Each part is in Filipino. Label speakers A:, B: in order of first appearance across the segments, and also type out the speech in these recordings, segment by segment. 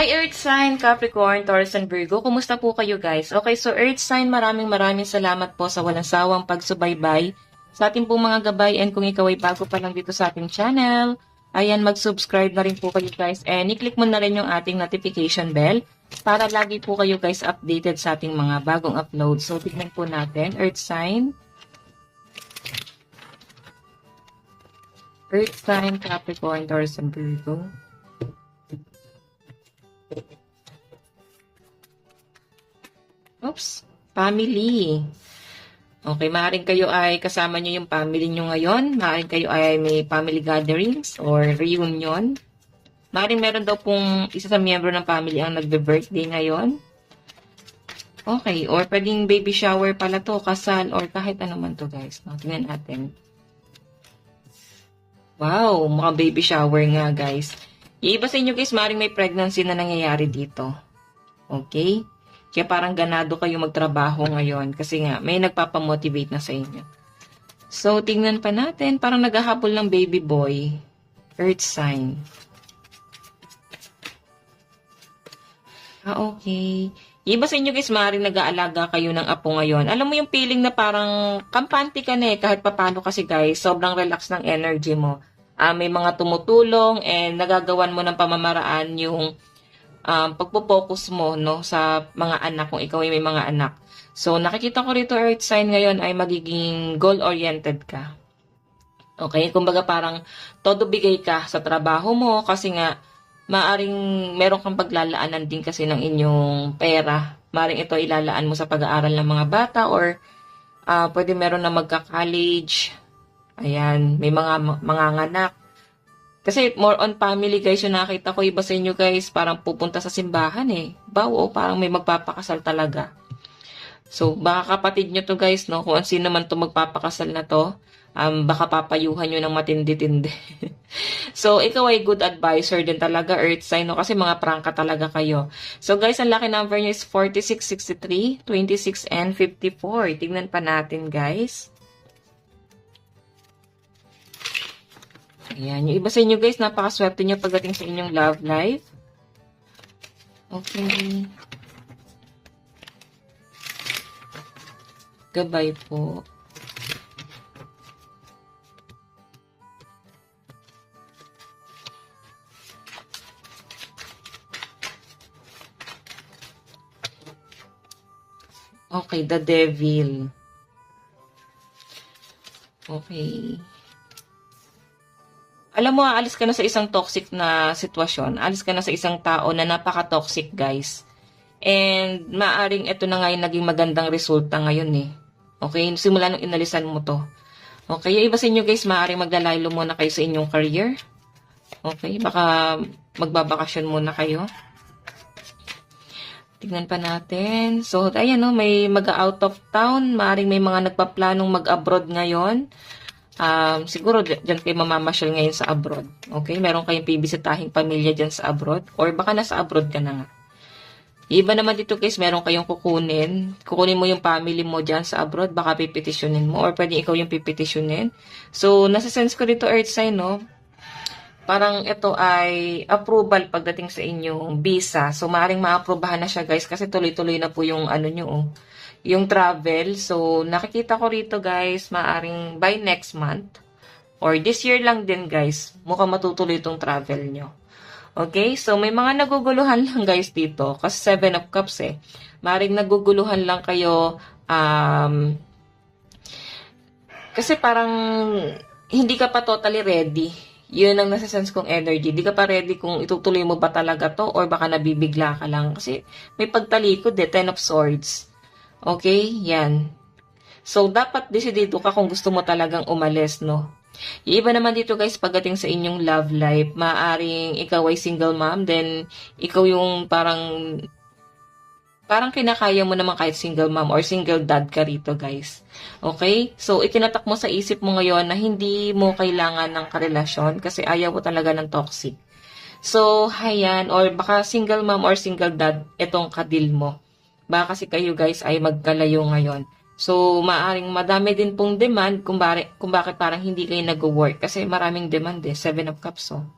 A: Hi Earth Sign, Capricorn, Taurus, and Virgo. Kumusta po kayo guys? Okay, so Earth Sign, maraming salamat po sa walang sawang pagsubaybay sa ating pong mga gabay. And kung ikaw ay bago pa lang dito sa ating channel, ayan, mag-subscribe na rin po kayo guys. And i-click mo na rin yung ating notification bell para lagi po kayo guys updated sa ating mga bagong upload. So tignan po natin, Earth Sign. Earth Sign, Capricorn, Taurus, and Virgo. Oops, family. Okay, maaaring kayo ay kasama nyo yung family nyo ngayon. Maaaring kayo ay may family gatherings or reunion. Maaaring meron daw pong isa sa miyembro ng family ang nagbe-birthday ngayon. Okay, or pwedeng baby shower pala to, kasal, or kahit ano man to guys. No, tingnan natin. Wow, mukhang baby shower nga guys. Yung iba sa inyo guys, maaaring may pregnancy na nangyayari dito. Okay? Kaya parang ganado kayo magtrabaho ngayon kasi nga may nagpapamotivate na sa inyo. So, tingnan pa natin. Parang naghahabol ng baby boy. Earth sign. Okay. Iba sa inyo guys, maaaring nag-aalaga kayo ng apo ngayon. Alam mo yung feeling na parang kampante ka na kahit papano kasi guys, sobrang relax ng energy mo. May mga tumutulong and nagagawan mo ng pamamaraan yung pagpo-focus mo no sa mga anak kung ikaw ay may mga anak. So nakikita ko rito Earth sign ngayon ay magiging goal-oriented ka. Okay, kumbaga parang todo bigay ka sa trabaho mo kasi nga maaring meron kang paglalaanan din kasi ng inyong pera. Maaring ito ilalaan mo sa pag-aaral ng mga bata or pwede meron na magka-college. Ayan, may mga anak. Kasi more on family guys, yung nakita ko iba sa inyo guys, parang pupunta sa simbahan eh. Bawo, parang may magpapakasal talaga. So, baka kapatid nyo to guys, no? Kung sino man to magpapakasal na to, baka papayuhan nyo ng matindi-tindi. So, ikaw ay good advisor din talaga, Earth sign, no? Kasi mga prangka talaga kayo. So, guys, ang lucky number nyo is 46, 63, 26, and 54. Tignan pa natin, guys. Ayan. Yung iba sa inyo guys, napakaswerte nyo pagdating sa inyong love life. Okay. Gabay po. Okay, the devil. Okay. Alam mo, aalis ka na sa isang toxic na sitwasyon. Alis ka na sa isang tao na napaka-toxic, guys. And maaring ito na nga yung naging magandang resulta ngayon eh. Okay? Simula nung inalisan mo to. Okay? Yung iba sa inyo, guys, maaring maglalaylo muna kayo sa inyong career. Okay? Baka magbabakasyon muna kayo. Tignan pa natin. So, ayan no, may mag-out of town. Maaring may mga nagpaplanong mag-abroad ngayon. Siguro dyan kayo mamamasyal ngayon sa abroad. Okay? Meron kayong bibisitahing pamilya dyan sa abroad. Or baka nasa abroad ka na nga. Iba naman dito guys, meron kayong kukunin. Kukunin mo yung family mo dyan sa abroad. Baka pipetisyonin mo. Or pwede ikaw yung pipetisyonin. So, nasa sense ko dito Earth sign, no? Parang ito ay approval pagdating sa inyong visa. So, maaaring ma-approbahan na siya guys. Kasi tuloy-tuloy na po yung ano nyo, oh. Yung travel. So, nakikita ko rito guys, maaring by next month or this year lang din guys, mukhang matutuloy itong travel nyo. Okay? So, may mga naguguluhan lang guys dito. Kasi 7 of Cups eh. Maaring naguguluhan lang kayo kasi parang hindi ka pa totally ready. Yun ang nasa-sense kong energy. Hindi ka pa ready kung itutuloy mo ba talaga to or baka nabibigla ka lang. Kasi may pagtalikod eh, 10 of Swords. Okay? Yan. So, dapat desidido ka kung gusto mo talagang umalis, no? Yung iba naman dito, guys, pagdating sa inyong love life, maaring ikaw ay single mom, then ikaw yung parang kinakaya mo naman kahit single mom or single dad ka rito, guys. Okay? So, itinatak mo sa isip mo ngayon na hindi mo kailangan ng karelasyon kasi ayaw mo talaga ng toxic. So, hayan, or baka single mom or single dad, itong kadil mo. Baka kasi kayo guys ay magkalayo ngayon. So, maaring madami din pong demand kung bakit parang hindi kayo nag-work. Kasi maraming demand eh. 7 of Cups oh.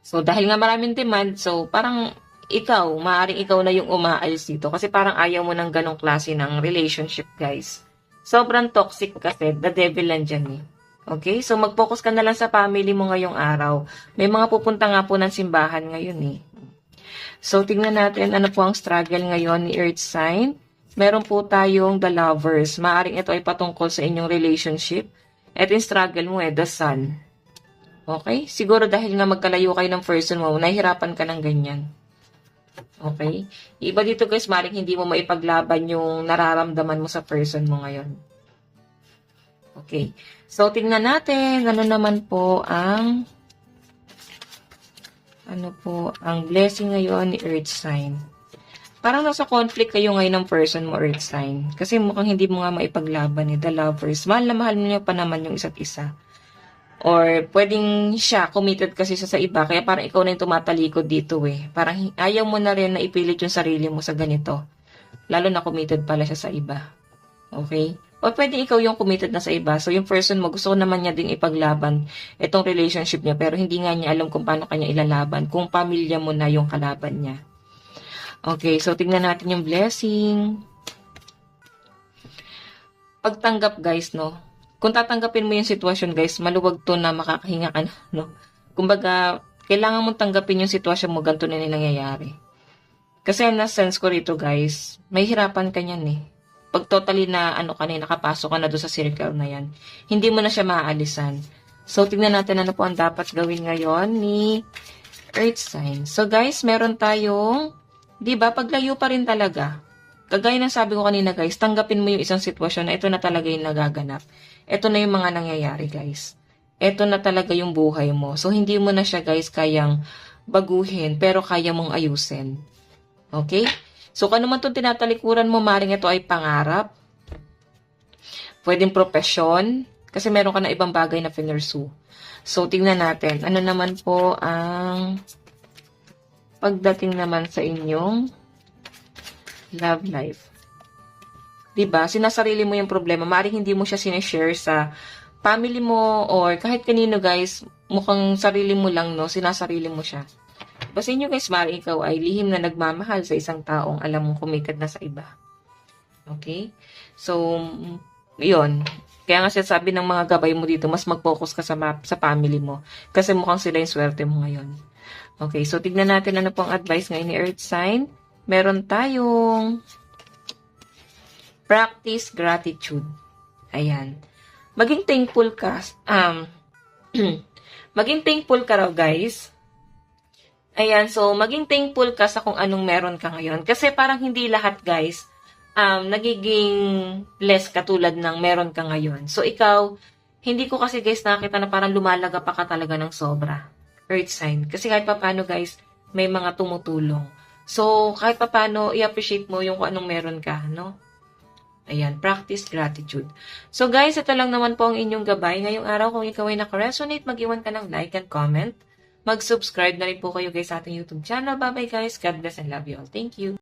A: So, dahil nga maraming demand, so parang maaaring ikaw na yung umaalis dito kasi parang ayaw mo ng ganong klase ng relationship, guys. Sobrang toxic kasi, the devil nandyan eh. Okay? So, mag-focus ka na lang sa family mo ngayong araw. May mga pupunta nga po ng simbahan ngayon eh. So, tingnan natin ano po ang struggle ngayon ni Earth Sign. Meron po tayong the lovers. Maaring ito ay patungkol sa inyong relationship. At yung struggle mo the sun. Okay? Siguro dahil nga magkalayo kayo ng person mo, nahihirapan ka ng ganyan. Okay? Iba dito guys, maring hindi mo maipaglaban yung nararamdaman mo sa person mo ngayon. Okay. So, tingnan natin, ano naman po ang blessing ngayon ni Earth Sign. Parang nasa conflict kayo ngayon ng person mo, Earth Sign. Kasi mukhang hindi mo nga maipaglaban the lovers. Mahal na mahal niyo pa naman yung isa't isa. Or pwedeng siya, committed kasi siya sa iba, kaya parang ikaw na yung tumatalikod dito eh. Parang ayaw mo na rin na ipilit yung sarili mo sa ganito. Lalo na committed pala siya sa iba. Okay? O pwede ikaw yung committed na sa iba. So yung person mo, gusto naman niya ding ipaglaban itong relationship niya, pero hindi nga niya alam kung paano kanya ilalaban, kung pamilya mo na yung kalaban niya. Okay, so tingnan natin yung blessing. Pagtanggap guys, no? Kung tatanggapin mo yung sitwasyon, guys, maluwag to na makakahinga ka na, no? Kumbaga, kailangan mong tanggapin yung sitwasyon mo, ganito na nangyayari. Kasi na-sense ko rito, guys, may hirapan ka niyan eh. Pag totally na, nakapasok ka na doon sa circle na yan, hindi mo na siya maaalisan. So, tingnan natin ano po ang dapat gawin ngayon ni Earth Sign. So, guys, meron tayong, di ba, paglayo pa rin talaga. Kagaya ng sabi ko kanina, guys, tanggapin mo yung isang sitwasyon na ito na talaga yung nagaganap. Ito na yung mga nangyayari, guys. Ito na talaga yung buhay mo. So, hindi mo na siya, guys, kayang baguhin, pero kaya mong ayusin. Okay? So, kung ano man itong tinatalikuran mo, maring ito ay pangarap. Pwedeng profesyon. Kasi meron ka na ibang bagay na pinursue. So, tingnan natin. Ano naman po ang pagdating naman sa inyong love life. Diba? Sinasarili mo yung problema. Maaaring hindi mo siya sinishare sa family mo or kahit kanino, guys. Mukhang sarili mo lang, no? Sinasarili mo siya. Basin nyo, guys, maaaring ikaw ay lihim na nagmamahal sa isang taong alam mong committed na sa iba. Okay? So, yun. Kaya nga sabi ng mga gabay mo dito, mas mag-focus ka sa family mo. Kasi mukhang sila yung swerte mo ngayon. Okay, so tignan natin ano pong advice ngayon ni Earth Sign. Meron tayong practice gratitude. Ayan. Maging thankful ka. Maging thankful ka raw, guys. Ayan, so maging thankful ka sa kung anong meron ka ngayon. Kasi parang hindi lahat, guys, nagiging blessed katulad ng meron ka ngayon. So ikaw, hindi ko kasi, guys, nakita na parang lumalaga pa ka talaga ng sobra. Earth Sign. Kasi kahit paano, guys, may mga tumutulong. So, kahit paano, i-appreciate mo yung kung anong meron ka, no? Ayan, practice gratitude. So, guys, ito lang naman po ang inyong gabay. Ngayong araw, kung ikaw ay nakaresonate, mag-iwan ka ng like and comment. Mag-subscribe na rin po kayo, guys, sa ating YouTube channel. Bye-bye, guys. God bless and love you all. Thank you.